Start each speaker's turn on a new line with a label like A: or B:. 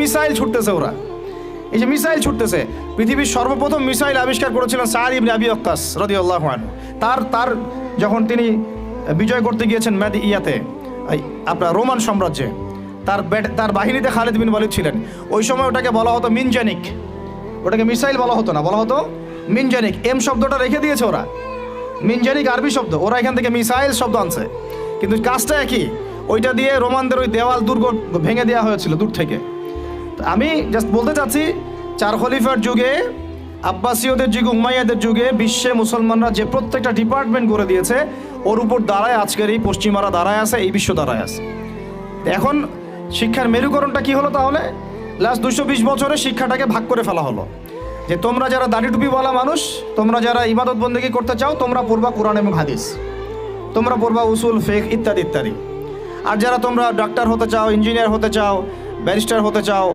A: Missile ছুটতেছে ওরা, এই যে মিসাইল ছুটতেছে, পৃথিবীর সর্বপ্রথম মিসাইল আবিষ্কার করেছিলেন সাদ ইবনে আবি ওয়াক্কাস রাদিয়াল্লাহু আনহু। তার যখন তিনি বিজয় করতে গিয়েছেন আপনার রোমান সাম্রাজ্যে, তার বাহিনীতে খালিদ বিন ওয়ালিদ ছিলেন। ওই সময় ওটাকে বলা হতো মিনজানিক, ওটাকে মিসাইল বলা হতো না, বলা হতো মিনজানিক। এম শব্দটা রেখে দিয়েছে ওরা, মিনজানিক আরবি শব্দ, ওরা এখান থেকে মিসাইল শব্দ আনছে, কিন্তু কাজটা একই। ওইটা দিয়ে রোমানদের ওই দেওয়াল দুর্গ ভেঙে দেওয়া হয়েছিল দূর থেকে। আমি জাস্ট বলতে চাচ্ছি, চার খলিফার যুগে, আব্বাসীয়দের যুগে, উমাইয়াদের যুগে বিশ্বে মুসলমানরা যে প্রত্যেকটা ডিপার্টমেন্ট করে দিয়েছে, ওর উপর দাঁড়ায় আজকের এই পশ্চিমারা দাঁড়ায় আছে, এই বিশ্ব দাঁড়ায় আছে। এখন শিক্ষার মেরুকরণটা কি হলো তাহলে? লাস্ট 220 বছরে শিক্ষাটাকে ভাগ করে ফেলা হলো, যে তোমরা যারা দাড়ি টুপিওয়ালা মানুষ, তোমরা যারা ইবাদত বন্দেগী করতে চাও, তোমরা পড়বা কোরআন এবং হাদিস, তোমরা পড়বা উসুল, ফিকহ ইত্যাদি ইত্যাদি। আর যারা তোমরা ডাক্তার হতে চাও, ইঞ্জিনিয়ার হতে চাও, ব্যারিস্টার হতে চাও,